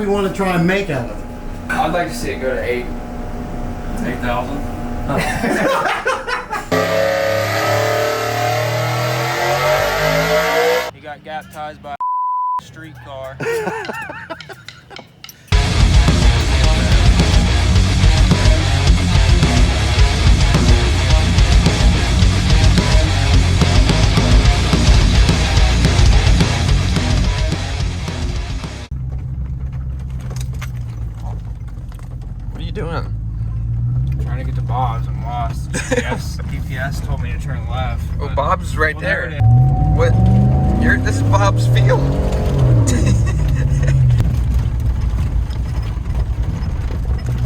we want to try and make out of it? I'd like to see it go to 8,000. He got baptized by a streetcar. What are you doing? Trying to get to Bob's. I'm lost. GPS told me to turn left. Oh, Bob's right Well, there. What? This is Bob's field.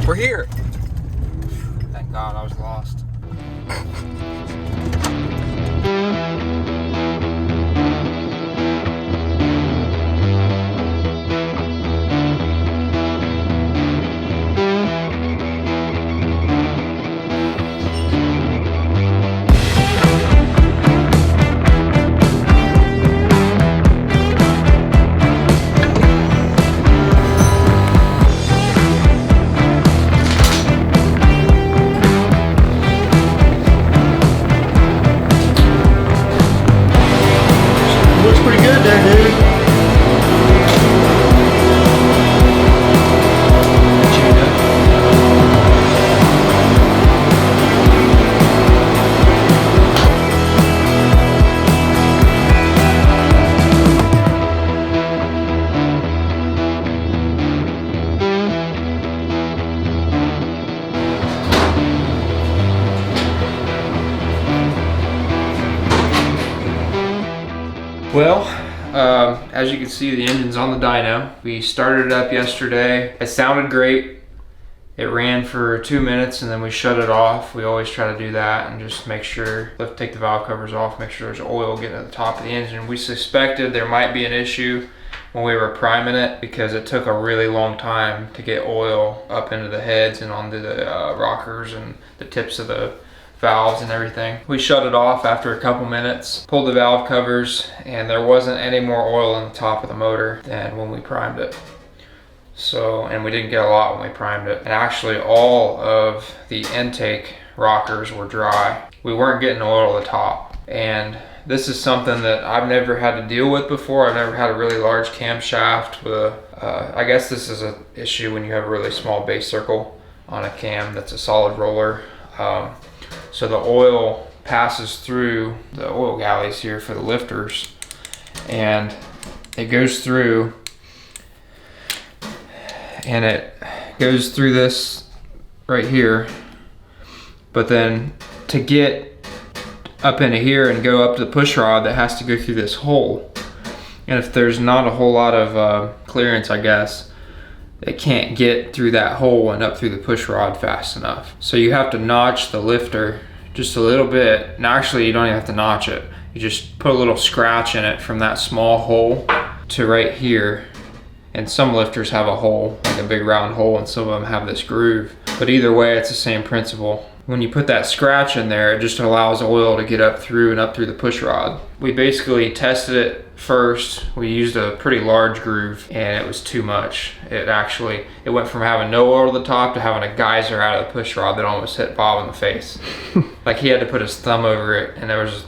We're here. Thank God I was lost. Looks pretty good there, dude. Well, as you can see, the engine's on the dyno. We started it up yesterday. It sounded great. It ran for 2 minutes and then we shut it off. We always try to do that and just make sure, take the valve covers off, make sure there's oil getting to the top of the engine. We suspected there might be an issue when we were priming it because it took a really long time to get oil up into the heads and onto the rockers and the tips of the valves and everything. We shut it off after a couple minutes, pulled the valve covers, and there wasn't any more oil in the top of the motor than when we primed it. So, and we didn't get a lot when we primed it. And actually all of the intake rockers were dry. We weren't getting oil at the top. And this is something that I've never had to deal with before. I've never had a really large camshaft with a, I guess this is an issue when you have a really small base circle on a cam that's a solid roller. So the oil passes through the oil galleys here for the lifters and it goes through and it goes through this right here, but then to get up into here and go up to the push rod, that has to go through this hole. And if there's not a whole lot of clearance, I guess, it can't get through that hole and up through the push rod fast enough. So you have to notch the lifter just a little bit. And actually you don't even have to notch it. You just put a little scratch in it from that small hole to right here. And some lifters have a hole, like a big round hole, and some of them have this groove. But either way, it's the same principle. When you put that scratch in there, it just allows oil to get up through and up through the push rod. We basically tested it first. We used a pretty large groove and it was too much. It went from having no oil at the top to having a geyser out of the push rod that almost hit Bob in the face. Like he had to put his thumb over it and it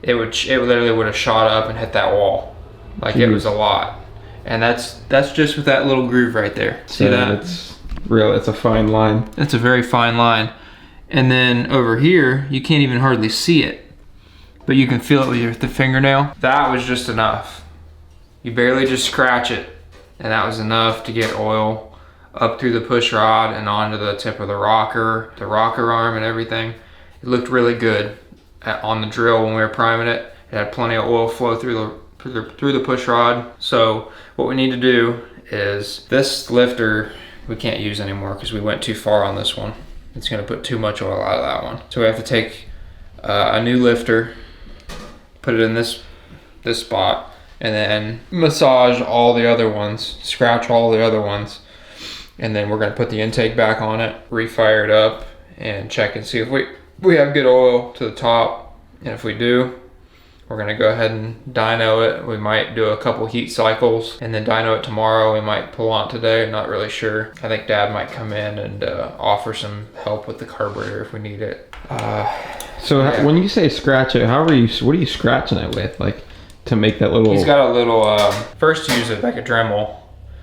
literally would have shot up and hit that wall. Like Jeez. It was a lot. And that's just with that little groove right there. See that? It's a fine line. It's a very fine line. And then over here, you can't even hardly see it, but you can feel it with the fingernail. That was just enough. You barely just scratch it, and that was enough to get oil up through the push rod and onto the tip of the rocker arm and everything. It looked really good on the drill when we were priming it. It had plenty of oil flow through the push rod. So what we need to do is, this lifter we can't use anymore because we went too far on this one. It's going to put too much oil out of that one. So we have to take a new lifter, put it in this spot, and then massage all the other ones, scratch all the other ones, and then we're going to put the intake back on it, refire it up, and check and see if we have good oil to the top. And if we do, We're gonna go ahead and dyno it. We might do a couple heat cycles and then dyno it tomorrow. We might pull on today, I'm not really sure. I think Dad might come in and offer some help with the carburetor if we need it. So yeah. when you say scratch it, what are you scratching it with? Like to make that little... He's got a little, first he used it like a Dremel.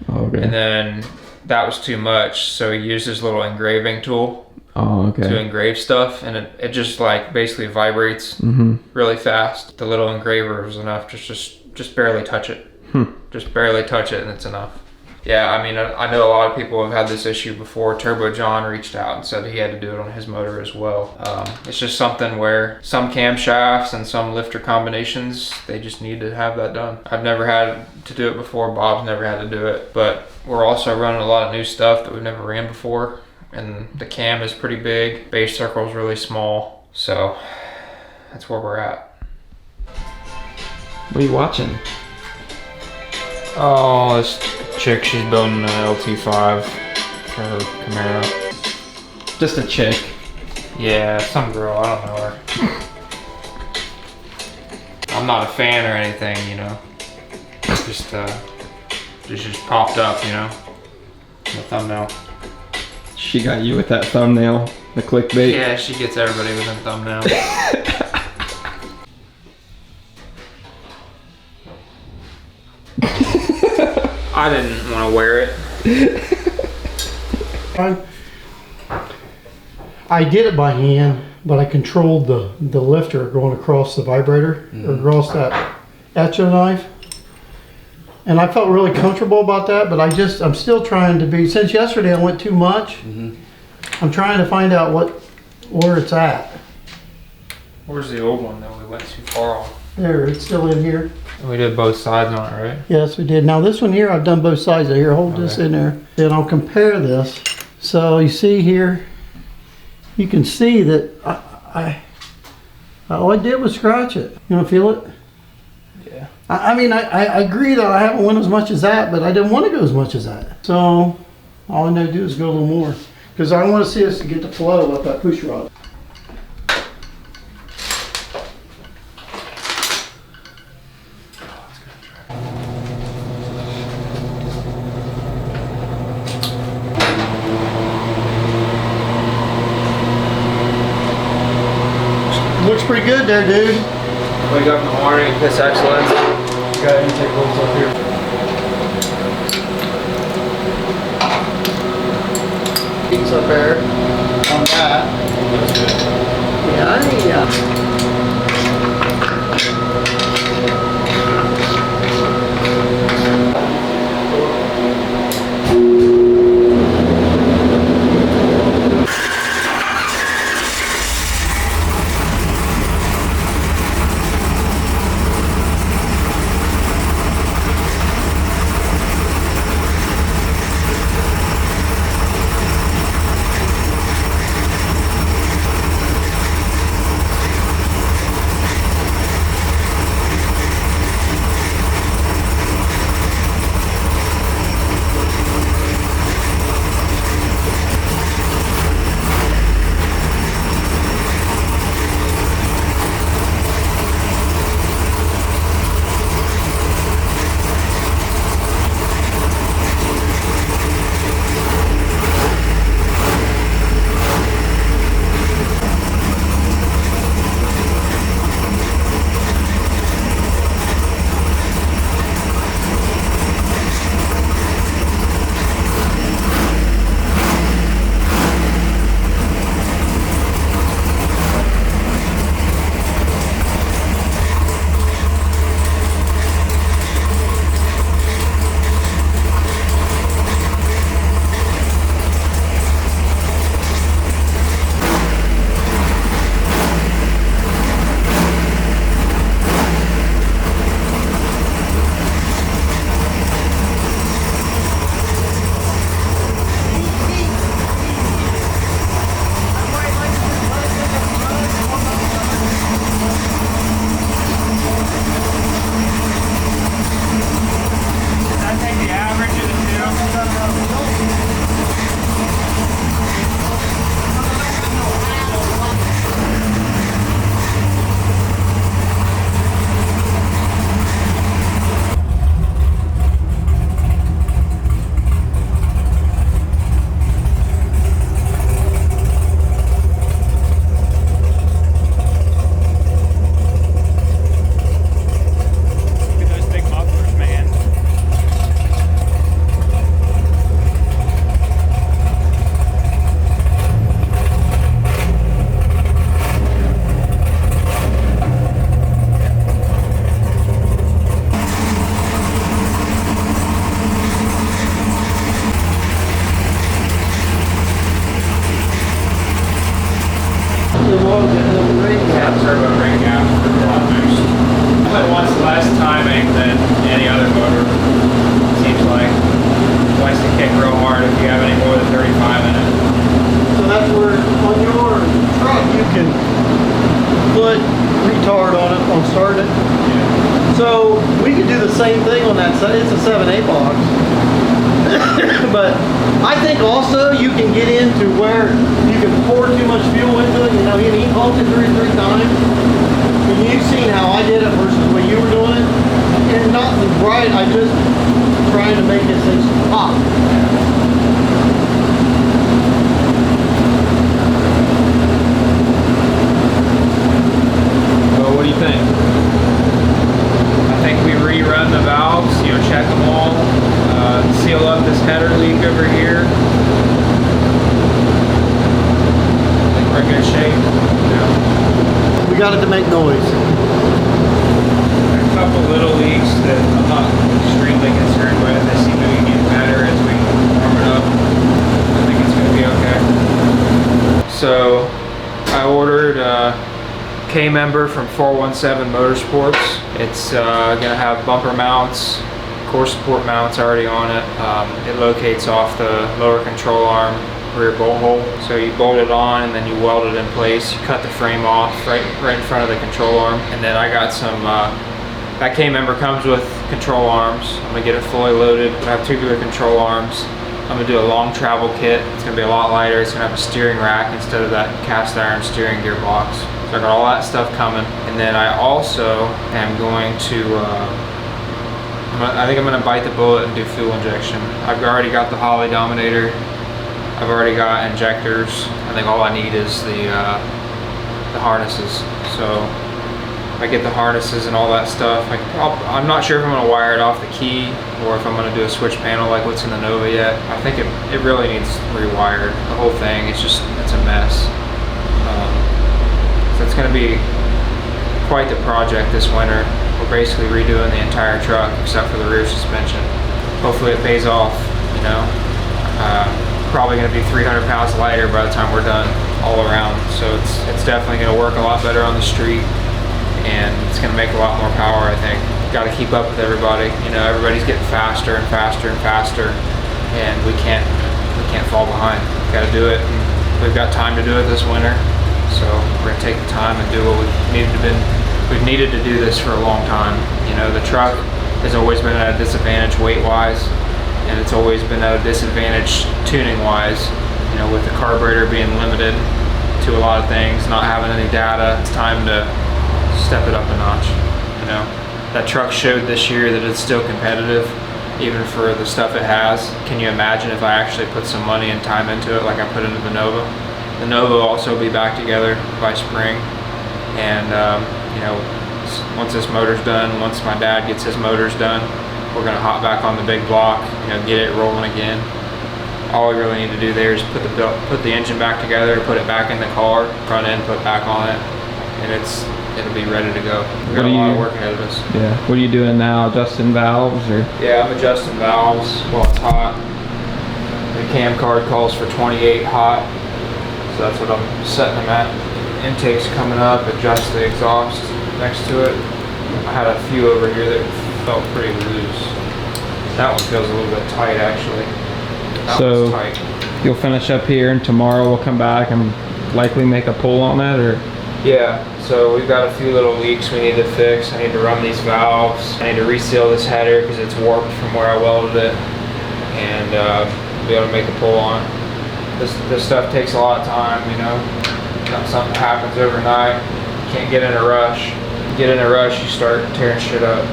Oh, okay. And then that was too much, so he used his little engraving tool. Oh, okay. To engrave stuff, and it just like basically vibrates really fast. The little engraver was enough to just barely touch it. Just barely touch it and it's enough. Yeah, I mean, I know a lot of people have had this issue before. Turbo John reached out and said he had to do it on his motor as well. It's just something where some camshafts and some lifter combinations, they just need to have that done. I've never had to do it before. Bob's never had to do it, but we're also running a lot of new stuff that we've never ran before. And the cam is pretty big, base circle is really small, so that's where we're at. What are you watching? Oh, this chick, she's building an LT5 for her Camaro. Just a chick. Yeah, some girl, I don't know her. I'm not a fan or anything, you know. Just popped up, you know, in the thumbnail. She got you with that thumbnail, the clickbait. Yeah, she gets everybody with a thumbnail. I didn't want to wear it. I did it by hand, but I controlled the lifter going across the vibrator or across that etcher knife. And I felt really comfortable about that, but I'm still trying to be, since yesterday I went too much, I'm trying to find out where it's at. Where's the old one though? We went too far on. There, it's still in here. And we did both sides on it, right? Yes, we did. Now this one here, I've done both sides of here. Hold this in there. Then I'll compare this. So you see here, you can see that all I did was scratch it. You want to feel it? Yeah. I mean, I agree that I haven't went as much as that, but I didn't want to go as much as that. So all I need to do is go a little more. Because I want to see us to get the flow up that push rod. Looks pretty good there, dude. Wake up in the morning, piss excellence. Got intake holes up here. Peaks up there on that. Yeah. retard on it, on starting it. So we could do the same thing on that side. It's a 7/8 box. But I think also you can get into where you can pour too much fuel into it. You know, he pumped it three times. And you've seen how I did it versus the way you were doing it. And not right, I just trying to make this thing pop. Well, what do you think? I think we rerun the valves, you know, check them all, seal up this header leak over here. I think we're in good shape. You know. We got it to make noise. A couple little leaks that I'm not extremely concerned with. They seem to be getting better as we warm it up. I think it's going to be okay. So I ordered K-member from 417 Motorsports. It's going to have bumper mounts, core support mounts already on it. It locates off the lower control arm rear bolt hole. So you bolt it on and then you weld it in place. You cut the frame off right in front of the control arm. And then I got some, that K-member comes with control arms. I'm going to get it fully loaded. I have tubular control arms. I'm going to do a long travel kit. It's going to be a lot lighter. It's going to have a steering rack instead of that cast iron steering gearbox. So I got all that stuff coming. And then I also am going to, I think I'm going to bite the bullet and do fuel injection. I've already got the Holley Dominator. I've already got injectors. I think all I need is the harnesses. So if I get the harnesses and all that stuff, I'm not sure if I'm going to wire it off the key or if I'm going to do a switch panel like what's in the Nova yet. I think it really needs rewired. The whole thing, it's a mess. So it's going to be quite the project this winter. We're basically redoing the entire truck except for the rear suspension. Hopefully it pays off, you know. Probably going to be 300 pounds lighter by the time we're done all around. So it's definitely going to work a lot better on the street. And it's going to make a lot more power, I think. Got to keep up with everybody. You know, everybody's getting faster and faster and faster, and we can't fall behind. Got to do it. And we've got time to do it this winter, so we're going to take the time and do what we've needed to do this for a long time. You know, the truck has always been at a disadvantage weight-wise, and it's always been at a disadvantage tuning-wise. You know, with the carburetor being limited to a lot of things, not having any data. It's time to step it up a notch. You know, that truck showed this year that it's still competitive even for the stuff it has. Can you imagine if I actually put some money and time into it like I put into the Nova? The Nova will also be back together by spring, and you know, once this motor's done, once my dad gets his motors done, we're gonna hop back on the big block, you know, get it rolling again. All we really need to do there is put the engine back together, put it back in the car, front end put back on it, and it'll be ready to go. We've got a lot of work ahead of us. Yeah. What are you doing now? Adjusting valves or? Yeah, I'm adjusting valves while it's hot. The cam card calls for 28 hot, so that's what I'm setting them at. Intake's coming up, adjust the exhaust next to it. I had a few over here that felt pretty loose. That one feels a little bit tight actually. That one's tight. You'll finish up here and tomorrow we'll come back and likely make a pull on that, or? Yeah, so we've got a few little leaks we need to fix. I need to run these valves. I need to reseal this header because it's warped from where I welded it, and be able to make a pull on it. This stuff takes a lot of time, you know. Not something that happens overnight. You can't get in a rush. You get in a rush, you start tearing shit up.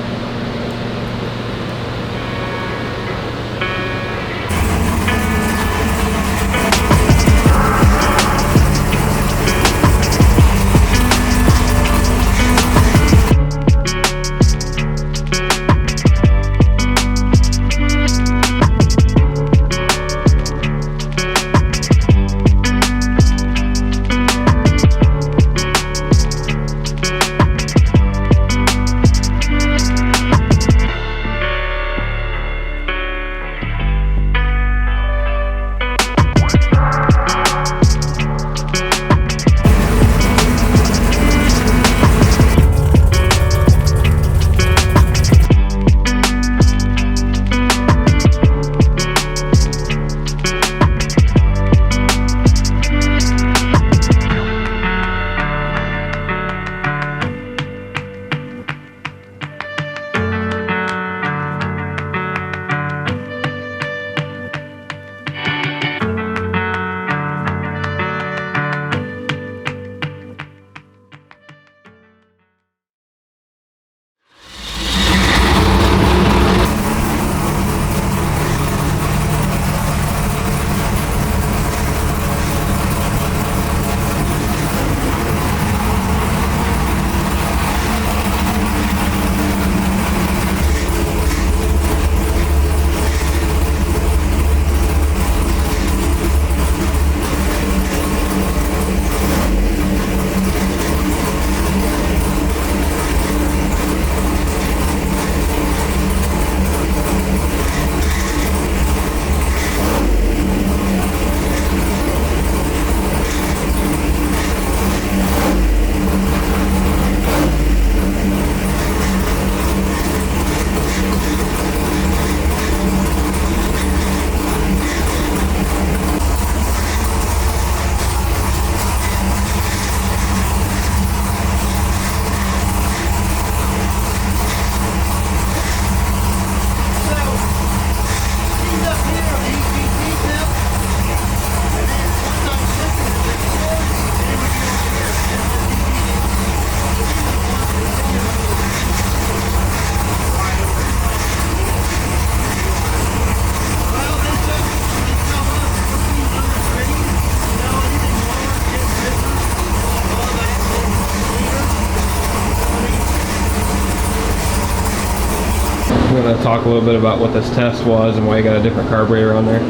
I'm gonna talk a little bit about what this test was and why you got a different carburetor on there.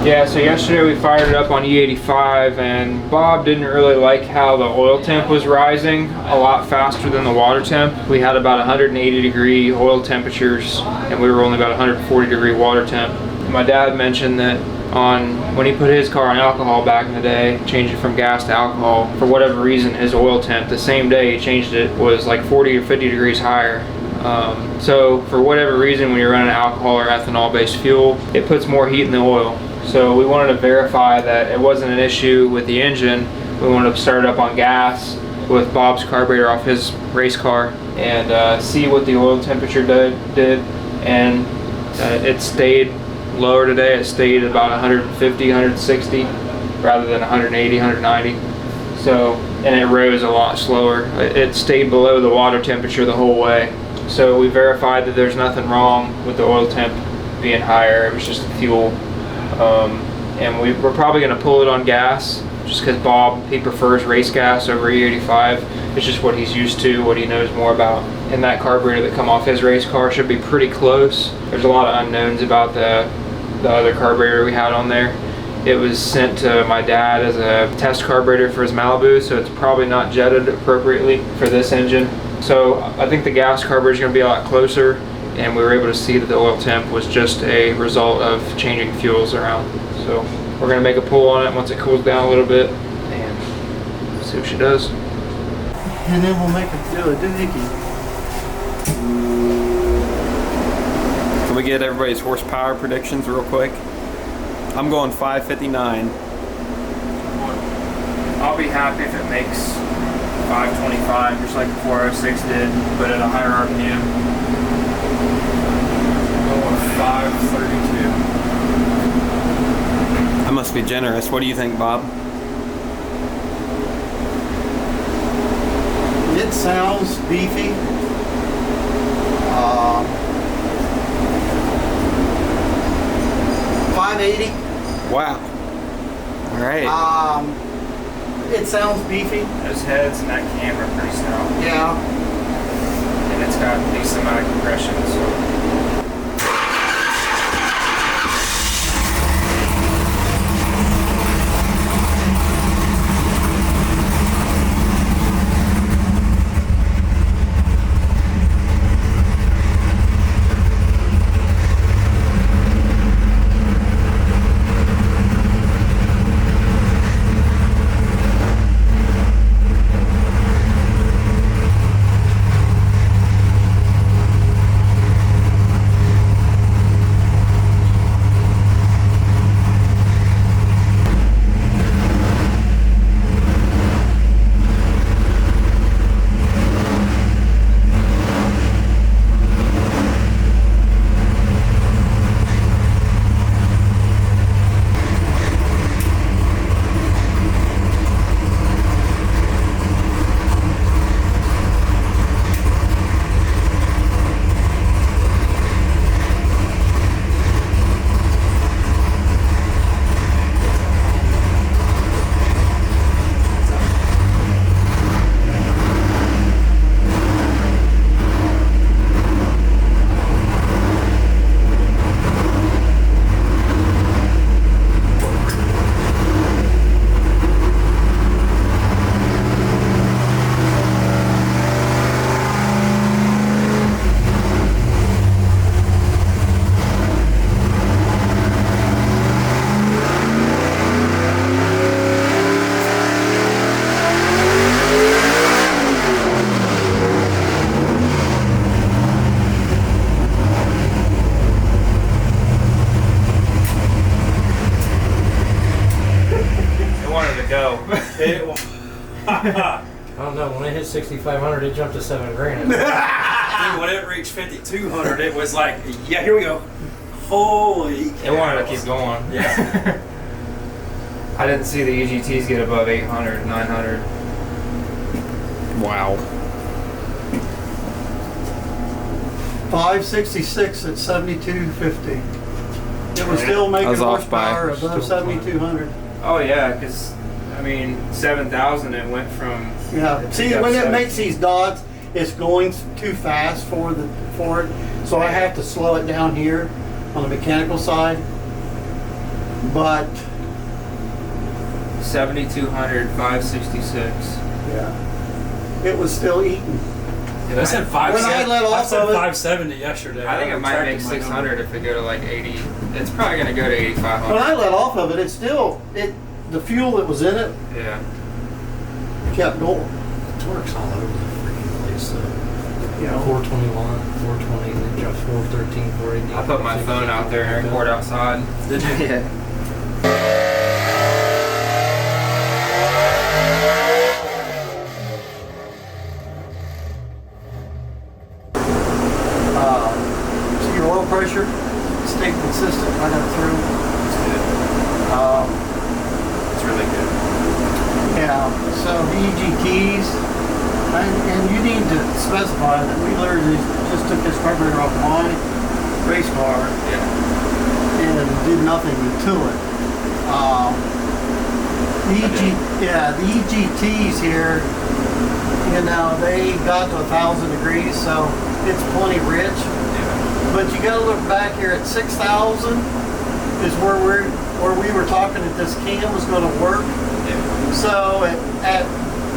Yeah, so yesterday we fired it up on E85 and Bob didn't really like how the oil temp was rising a lot faster than the water temp. We had about 180 degree oil temperatures and we were only about 140 degree water temp. My dad mentioned that when he put his car on alcohol back in the day, changed it from gas to alcohol, for whatever reason his oil temp the same day he changed it was like 40 or 50 degrees higher. So for whatever reason, when you're running alcohol or ethanol based fuel, it puts more heat in the oil. So we wanted to verify that it wasn't an issue with the engine. We wanted to start it up on gas with Bob's carburetor off his race car and see what the oil temperature did. And it stayed lower today. It stayed about 150, 160 rather than 180, 190. So, and it rose a lot slower. It stayed below the water temperature the whole way. So we verified that there's nothing wrong with the oil temp being higher. It was just the fuel. And we're probably going to pull it on gas just because Bob, he prefers race gas over E85. It's just what he's used to, what he knows more about. And that carburetor that come off his race car should be pretty close. There's a lot of unknowns about the other carburetor we had on there. It was sent to my dad as a test carburetor for his Malibu, so it's probably not jetted appropriately for this engine. So I think the gas carburetor is going to be a lot closer, and we were able to see that the oil temp was just a result of changing fuels around. So we're going to make a pull on it once it cools down a little bit and see what she does. And then we'll make it do a doohickey. Can we get everybody's horsepower predictions real quick? I'm going 559. I'll be happy if it makes 525, just like the 406 did, but at a higher RPM. Going 532. I must be generous. What do you think, Bob? It sounds beefy. 580. Wow. All right. It sounds beefy. Those heads and that camera are pretty stout. Yeah. And it's got a decent amount of compression, so. I don't know, when it hit 6,500, it jumped to $7,000. Dude, when it reached 5,200, it was like, yeah, here we go. Holy cow. It wanted to keep going. Yeah. I didn't see the EGTs get above 800, 900. Wow. 566 at 7250. It was still making was off by- horsepower above 7,200. Oh yeah, because I mean 7,000 it went from. Yeah. See, when it makes these dots, it's going too fast for it. So I have to slow it down here on the mechanical side. But 7,200, 566. yeah, it was still eating. I said 570. When I let off of it, 570 yesterday. I think it might make 600 if we go to like 80. It's probably gonna go to 8,500. when I let off of it, it still the fuel that was in it Yeah. kept going. Torque's all over the freaking place. So, You know, 421, 420, and then drops 413, 480. I put my phone out there and record outside. Did you? Yeah. so your oil pressure stayed consistent right up through. It's good. It's really good. Yeah, so the EGTs, and you need to specify that we literally just took this carburetor off my race car Yeah. and did nothing to it. The EGTs here, you know, they got to 1,000 degrees, so it's plenty rich. Yeah. But you got to look back here at 6,000 is where we were talking that this cam was going to work. Yeah. So at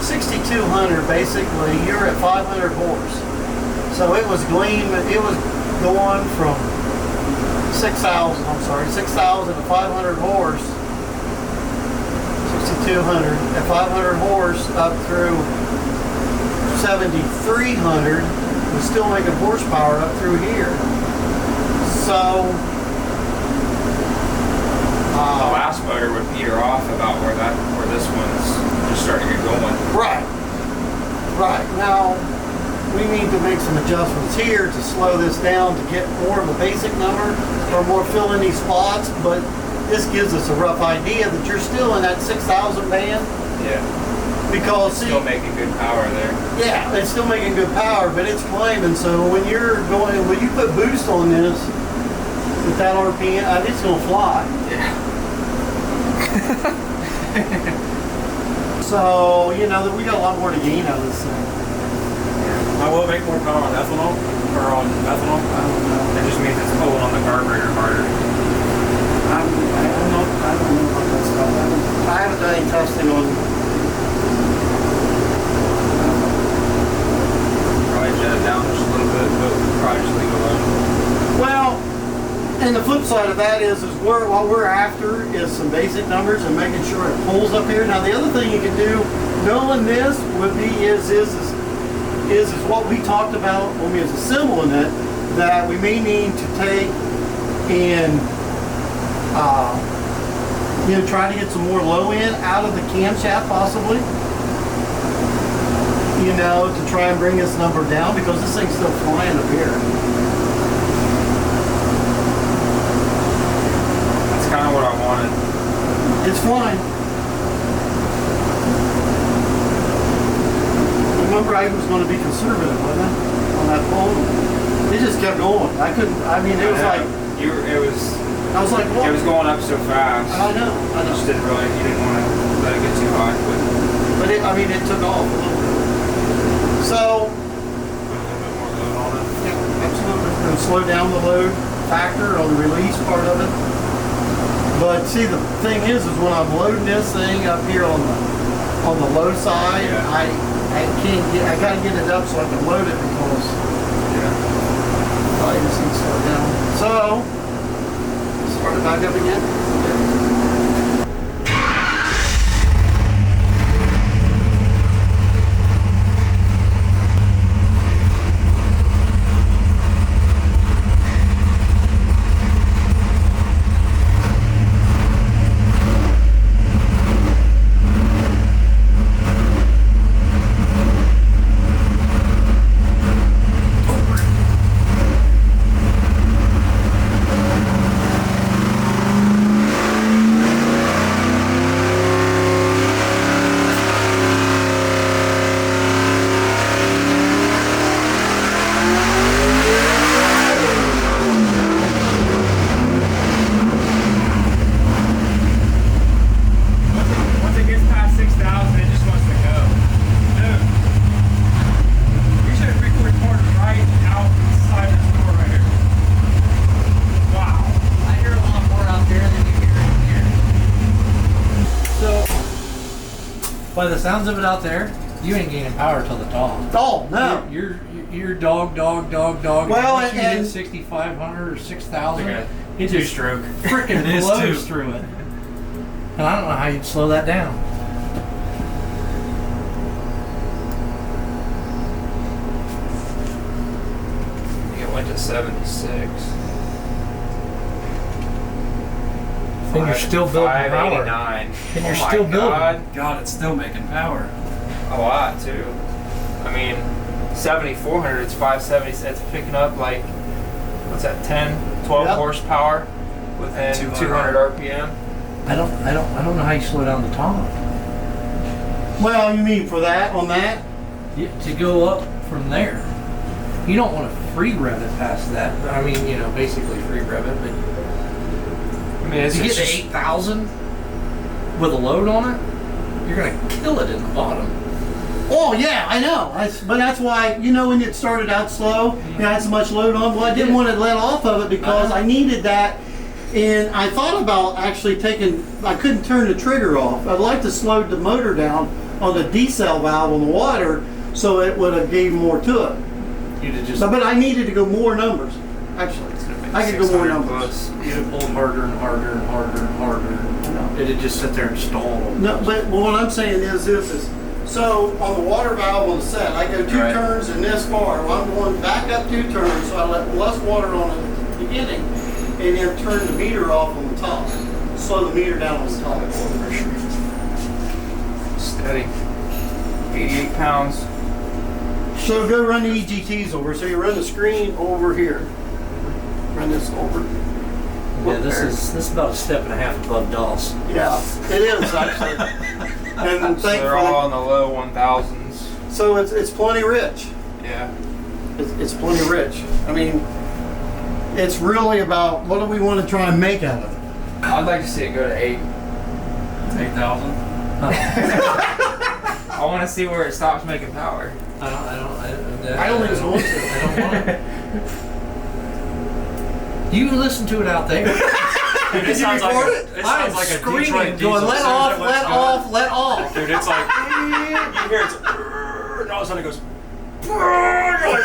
6,200, basically, you're at 500 horse. So it was going from 6,000 to 500 horse. 6,200 at 500 horse up through 7,300 was still making horsepower up through here. So The last motor would peter off about where this one's just starting to get going. right. Now we need to make some adjustments here to slow this down to get more of a basic number or more fill in these spots, but this gives us a rough idea that you're still in that 6,000 band Yeah. because It's still making good power there. yeah, it's still making good power, but it's climbing. So when you put boost on this with that RPM, it's gonna fly. Yeah. So you know that we got a lot more to gain out of this thing. I will make more power on ethanol or on methanol. I don't know. It just means it's pulling on the carburetor harder. I don't know about that stuff. I haven't done any testing on. Probably jet it down just a little bit, but probably just leave it alone. Well, and the flip side of that is what we're after is some basic numbers and making sure it pulls up here. Now the other thing you can do, knowing this, would be is what we talked about when we was assembling it, that we may need to take and try to get some more low end out of the camshaft possibly. To try and bring this number down because this thing's still flying up here. That's kind of what I wanted. It's flying. Remember, I was going to be conservative, wasn't I? On that pole. It just kept going. It was like. I was like, what? It was going up so fast. I know. You didn't want to let it get too high. But it took off a little bit. So, Put a little bit more load on it. yeah, absolutely. Going to slow down the load factor on the release part of it. But see, the thing is when I'm loading this thing up here on the low side, Yeah. I gotta get it up so I can load it because I just need to slow down. So, start it back up again. by the sounds of it out there, you ain't gaining power till the top. Oh, no. You're dog. Well, Once you and- hit 6,500 or 6,000, Like it just two-stroke. freaking It is blows two. through it. And I don't know how you'd slow that down. It went to 76. And you're still building power. 589. And you're Oh my still building. God. God, it's still making power. A lot too. I mean, 7,400. It's 570. It's picking up like, what's that? 10, 12 Yep. horsepower within 200 RPM. I don't know how you slow down the top. Well, you mean for that, on that? To go up from there. You don't want to free rev it past that. I mean, you know, basically free rev it, but I mean, it's if you get to just 8,000 with a load on it, you're gonna kill it in the bottom. Oh, yeah, I know. But that's why, you know, when it started out slow, you had so much load on. Well, I didn't want to let off of it because I needed that. And I thought about actually I couldn't turn the trigger off. I'd like to slow the motor down on the decel valve on the water so it would have gave more to it. You'd have just But I needed to go more numbers, actually. I could go more 600 numbers. plus. you'd have pulled harder and harder and harder and harder. It'd just sit there and stall. No, but what I'm saying is so on the water valve on the set, I go two Right. turns and this far. Well, I'm going back up 2 turns, so I let less water on at the beginning, and then turn the meter off on the top. Slow the meter down on the top. Steady. 88 pounds. So go run the EGTs over. So you run the screen over here. Run this over. Yeah, this is about a step and a half above DOS. Yeah, it is actually. And So they're all in thankfully, the low 1000s. so it's plenty rich. Yeah. It's plenty rich. I mean, it's really about what do we want to try and make out of it. I'd like to see it go to 8. It's 8,000. I want to see where it stops making power. I don't think it's going to. I don't want it. You listen to it out there. Dude, Did you record it? It I'm sounds like a screaming, Detroit going, diesel. let As soon as off, it let lets go. off, let off. Dude, it's like, you hear it's, and all of a sudden it goes, you're like, oh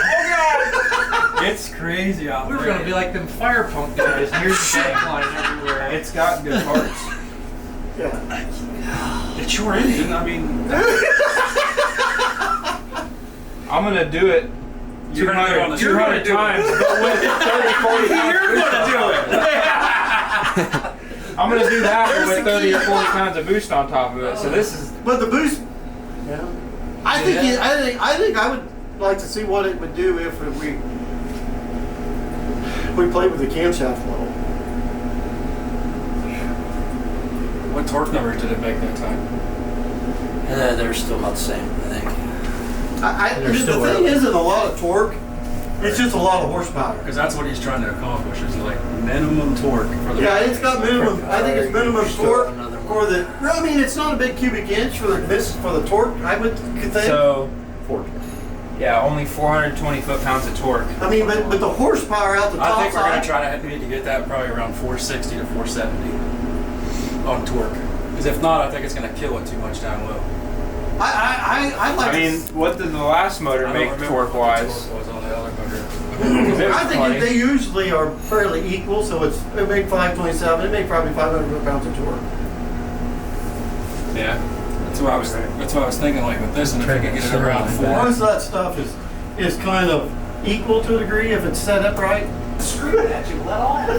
God. It's crazy out We there. were gonna be like them fire punk guys. Here's shit flying everywhere. It's got good parts. Yeah. It's your engine. I mean, I'm going to do it you're gonna do it on the 200 times, but with 30, 40 pounds. You're gonna do it. I'm going to do that with 30 or 40 pounds of boost on top of it. So this is, But the boost. Yeah. I think I would like to see what it would do if we played with the camshaft a little. What torque numbers did it make that time? They're still about the same, I think. They're The still thing early. isn't a lot of torque. It's just a lot of horsepower. Because that's what he's trying to accomplish, is like minimum torque for the. Yeah, it's got minimum. I think it's minimum Still torque another one. for the. Well, I mean, it's not a big cubic inch for the torque. I would think. so, yeah, only 420 foot-pounds of torque. I mean, but the horsepower out the top I think we're side. gonna try to need to get that probably around 460 to 470 on torque. Because if not, I think it's gonna kill it too much down low. I like. I mean, what did the last motor I don't make remember what the torque-wise? torque was on the other motor. I think they usually are fairly equal, so it make 527. It make probably 500 pounds of torque. Yeah. That's what I was thinking. Like with this, and if we could get it around Most 4. of that stuff is kind of equal to a degree if it's set up right. Screw it at you, let off.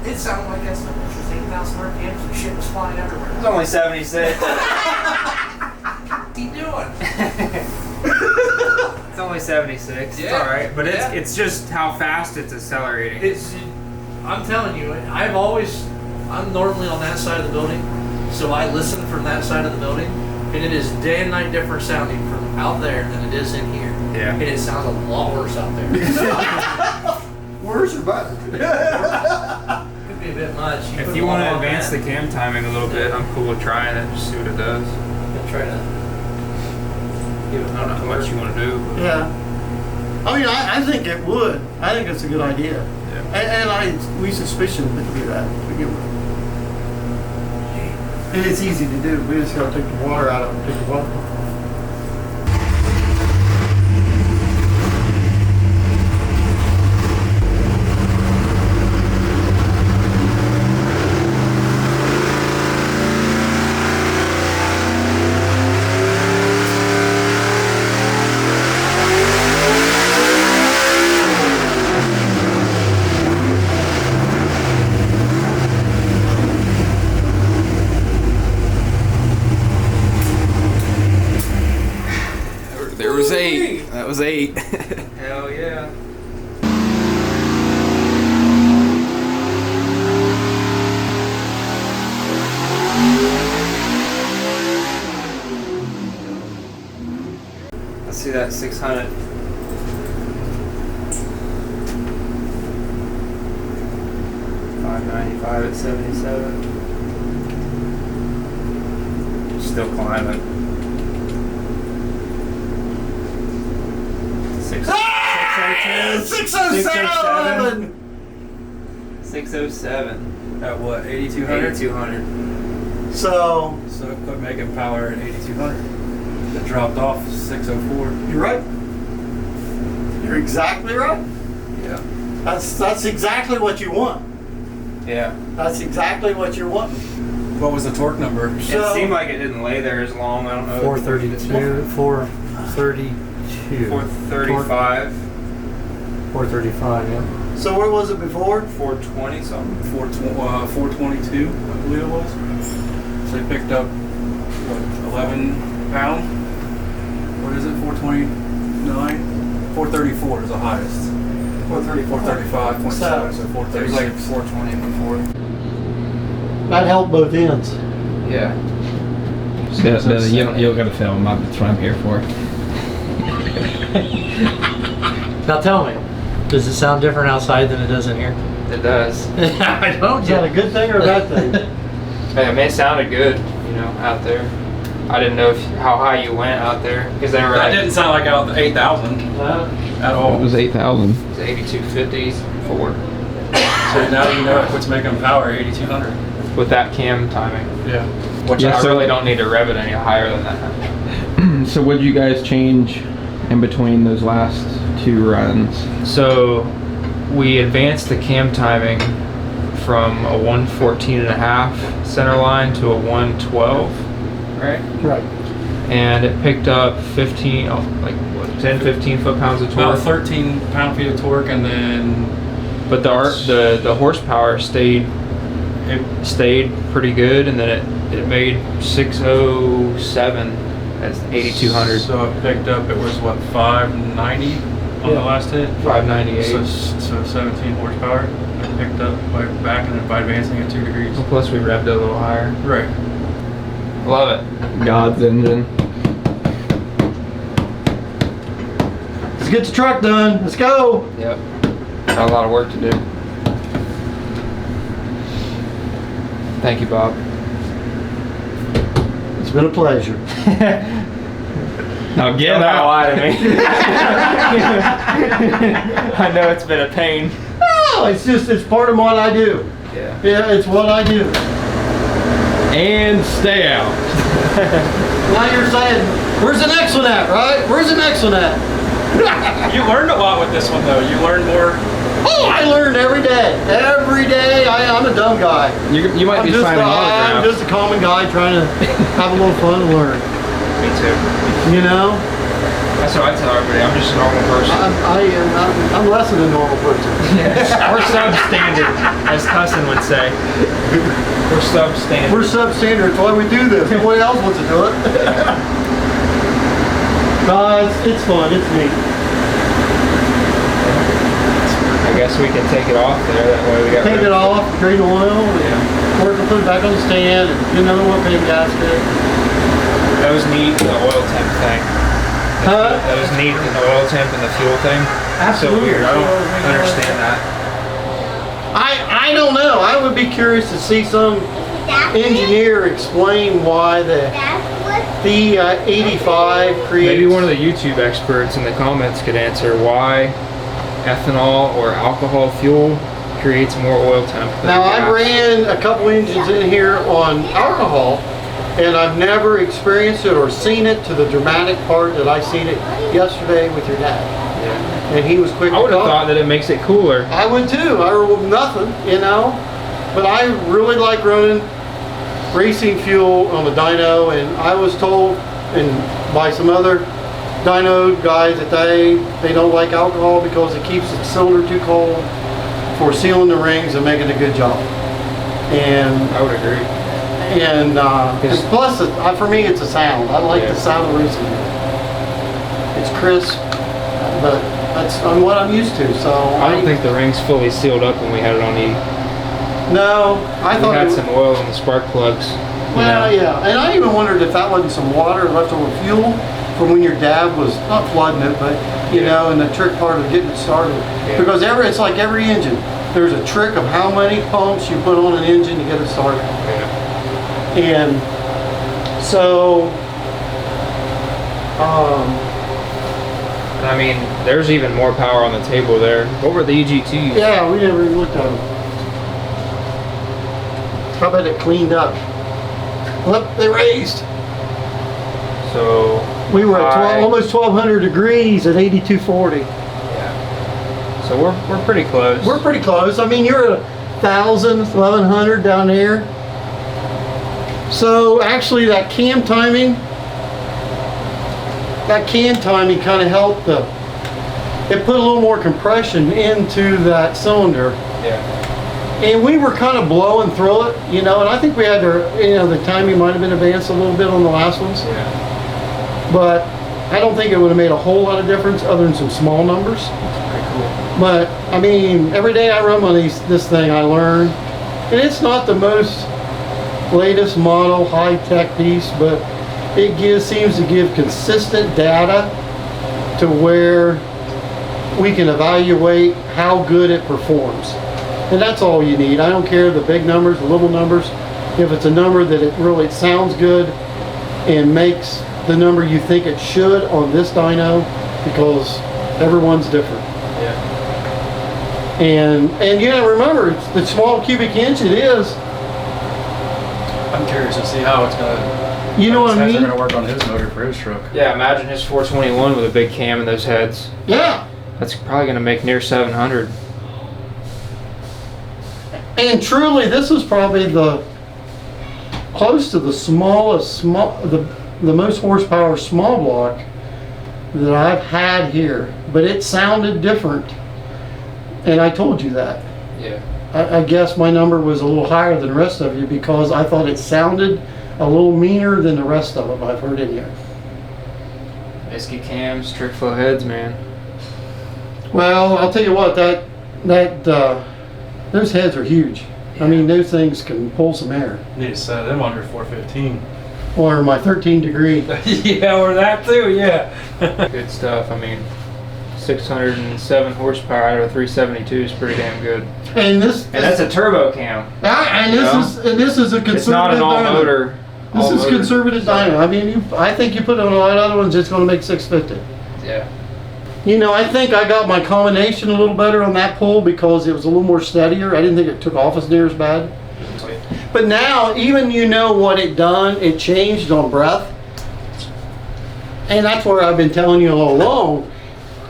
It sounded like that's something was 8,000 RPMs and shit was flying everywhere. It's only 76. What's he doing? It's only 76. It's Yeah. alright. But Yeah. it's just how fast it's accelerating. I'm telling you, I'm normally on that side of the building, so I listen from that side of the building, and it is day and night different sounding from out there than it is in here. Yeah. And it sounds a lot worse out there. Worse or better? Could be a bit much. If you want to advance the cam timing a little bit, I'm cool with trying it. Just see what it does. try to give it I don't know how much you want to do. But Yeah. I mean, I think it would. I think it's a good idea. yeah. And we suspicion it to be that to begin with. And it's easy to do. We just gotta take the water out of it, take the water off. There was 8. That was 8. Hell yeah. Let's see that 600. $595 at 77. Still climbing. 607! 607. At what, 8200? 8200. So, quit making power at 8200. It dropped off 604. you're right. You're exactly right. Yeah. That's exactly what you want. Yeah. That's exactly what you're wanting. What was the torque number? So- It seemed like it didn't lay there as long. I don't know. 432, 432. 435. 435, yeah. So where was it before? 420 something. 422, I believe it was. So they picked up, what, 11 pound? What is it, 429? 434 is the highest. 435.7, so It was like 436. 420 before. That helped both ends. Yeah. You don't gotta film. That's what I'm here for. Now tell me, does it sound different outside than it does in here? It does. I told Is that a good thing or a bad thing? I mean, it sounded good, you know, out there. I didn't know how high you went out there because they were That like didn't sound like out 8,000 at all. It was 8,000. 8250s for So now you know it quits making power at 8200. with that cam timing, Yeah. which Yeah, I so- really don't need to rev it any higher than that. So what did you guys change in between those last 2 runs? So we advanced the cam timing from a 114.5 center line to a 112, right? Right. And it picked up 15, like what, 10, 15 foot-pounds of About torque. 13 pound-feet of torque, and then But the horsepower stayed pretty good, and then it made 607 at 8200. So it picked up, it was what, 590 on the last hit? 598. So 17 horsepower. It picked up by backing it by advancing it 2 degrees. Plus we revved it a little higher. Right. Love it. God's engine. Let's get the truck done. Let's go. Yep. Got a lot of work to do. Thank you, Bob. It's been a pleasure. Now get Don't out. lie to me. I know it's been a pain. No, it's part of what I do. Yeah. Yeah, it's what I do. And stay out. Now you're saying, where's the next one at, right? Where's the next one at? You learned a lot with this one though. You learned more. Oh, I learned every day. Every day. I'm a dumb guy. You might be signing I'm autographs. just a common guy trying to have a little fun and learn. Me too. You know? That's what I tell everybody. I'm just a normal person. I'm less than a normal person. We're substandard, as Cussin would say. We're substandard. We're substandard. That's why we do this. Nobody else wants to do it. No, it's fun. It's neat. I guess we can take it off there. That way we got Take it off, green oil, Yeah. and we'll put it back on the stand, and get another one paint gasket. That was neat, the oil temp thing. Huh? That was neat, the oil temp and the fuel thing. Absolutely. So weird. I don't understand that. I don't know. I would be curious to see some engineer explain why the 85 creates. Maybe one of the YouTube experts in the comments could answer why ethanol or alcohol fuel creates more oil temp. Now I ran a couple engines in here on alcohol, and I've never experienced it or seen it to the dramatic part that I seen it yesterday with your dad. Yeah. And he was quick. I would to have talk. thought that it makes it cooler. I would too. I rolled nothing, you know. But I really like running racing fuel on the dyno, and I was told and by some other dyno guys that they don't like alcohol because it keeps the cylinder too cold for sealing the rings and making a good job. And I would agree. and plus for me it's a sound. I like the sound of racing. It's crisp, but that's what I'm used to. So I don't think the ring's fully sealed up when we had it on E. No, I We thought had it, some oil in the spark plugs. well, yeah, and I even wondered if that wasn't some water or leftover fuel from when your dad was not flooding it, but you know, and the trick part of getting it started. Yeah. Because it's like every engine. There's a trick of how many pumps you put on an engine to get it started. Yeah. And so, And I mean, there's even more power on the table there. What were the EGTs? yeah, we never even looked at them. How about it cleaned up? Look, they raised. So We were at high. almost 1,200 degrees at 8240. Yeah. So we're pretty close. We're pretty close. I mean, you're at 1,000, 1,100 down there. So actually that cam timing kind of helped it put a little more compression into that cylinder. Yeah. And we were kind of blowing through it, you know, and I think we had to, you know, the timing might have been advanced a little bit on the last ones. Yeah. But I don't think it would have made a whole lot of difference other than some small numbers. Pretty cool. But I mean, every day I run on this thing, I learn, and it's not the most latest model, high-tech piece, but it seems to give consistent data to where we can evaluate how good it performs, and that's all you need. I don't care the big numbers, the little numbers. If it's a number that it sounds good and makes the number you think it should on this dyno, because everyone's different. Yeah. And you gotta remember, it's the small cubic inch it is. I'm curious to see how it's gonna. You know what I They're mean? gonna work on his motor for his truck. Yeah, imagine his 421 with a big cam and those heads. Yeah. That's probably gonna make near 700. And truly, this is probably close to the smallest, the most horsepower small block that I've had here. But it sounded different, and I told you that. Yeah. I guess my number was a little higher than the rest of you because I thought it sounded a little meaner than the rest of them I've heard in here. Isky cams, trick flow heads, man. Well, I'll tell you what, those heads are huge. I mean, those things can pull some air. Need to set them under 415. Or my 13 degree. Yeah, or that too. Yeah. Good stuff. I mean, 607 horsepower out of a 372 is pretty damn good. And that's a turbo cam. This is a conservative It's not an all dyno. motor. This is conservative dyno. I mean, I think you put it on a lot of other ones, it's going to make 650. Yeah. You know, I think I got my combination a little better on that pull because it was a little more steadier. I didn't think it took off as near as bad. But now, even you know what it done, it changed on breath. And that's where I've been telling you all along,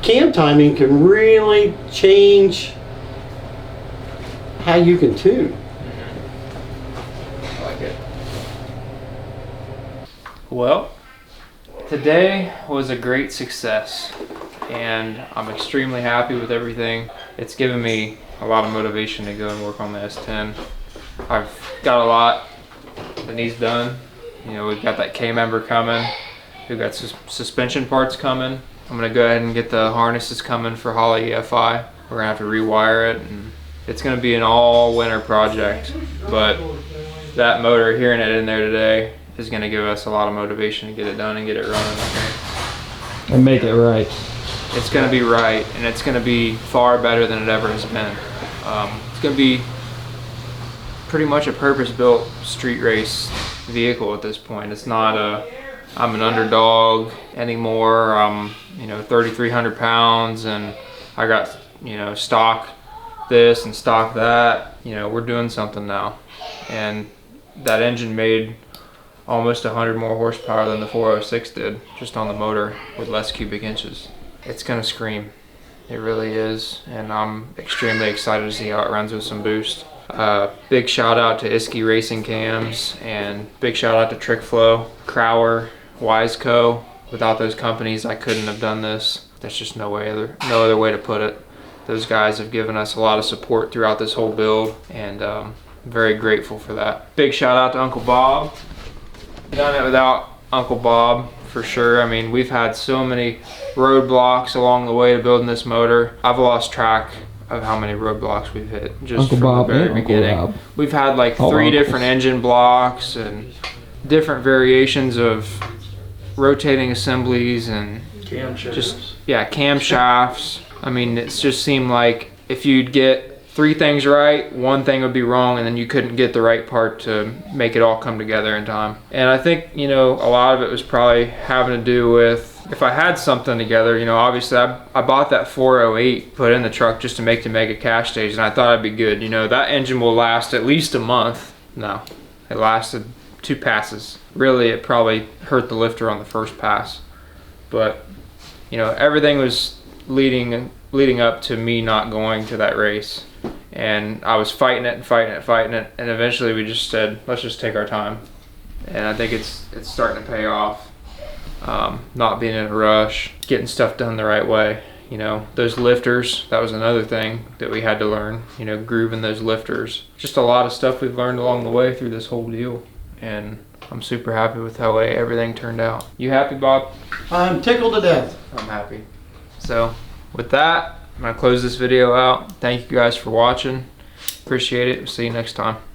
cam timing can really change how you can tune. I like it. Well, today was a great success, and I'm extremely happy with everything. It's given me a lot of motivation to go and work on the S10. I've got a lot that needs done. You know, we've got that K-member coming. We've got suspension parts coming. I'm gonna go ahead and get the harnesses coming for Holley EFI. We're gonna have to rewire it, and it's gonna be an all winter project. But that motor, hearing it in there today, is gonna give us a lot of motivation to get it done and get it running. And make it right. It's gonna be right, and it's gonna be far better than it ever has been. It's gonna be pretty much a purpose-built street race vehicle at this point. It's not I'm an underdog anymore. I'm, 3,300 pounds, and I got, stock this and stock that, you know, we're doing something now. And that engine made almost 100 more horsepower than the 406 did, just on the motor with less cubic inches. It's gonna scream. It really is, and I'm extremely excited to see how it runs with some boost. Big shout out to Iski Racing Cams, and big shout out to TrickFlow, Crower, Wiseco. Without those companies, I couldn't have done this. There's just no other way to put it. Those guys have given us a lot of support throughout this whole build, and I'm very grateful for that. Big shout out to Uncle Bob. Done it without Uncle Bob for sure. I mean, we've had so many roadblocks along the way to building this motor. I've lost track of how many roadblocks we've hit just Uncle from Bob the very and Uncle beginning. Rob. We've had like All 3 uncles. different engine blocks and different variations of rotating assemblies and just, yeah, camshafts. I mean, it's just seemed like if you'd get 3 things right, 1 thing would be wrong, and then you couldn't get the right part to make it all come together in time. And I think, you know, a lot of it was probably having to do with, if I had something together, you know, obviously I bought that 408, put in the truck just to make the mega cash stage, and I thought I'd be good. You know, that engine will last at least a month. No, it lasted 2 passes. Really, it probably hurt the lifter on the first pass. But, you know, everything was leading up to me not going to that race. And I was fighting it, and eventually we just said, let's just take our time. And I think it's starting to pay off. Not being in a rush, getting stuff done the right way. You know, those lifters, that was another thing that we had to learn, you know, grooving those lifters. Just a lot of stuff we've learned along the way through this whole deal. And I'm super happy with how everything turned out. You happy, Bob? I'm tickled to death. I'm happy. So with that, I'm gonna close this video out. Thank you guys for watching. Appreciate it. See you next time.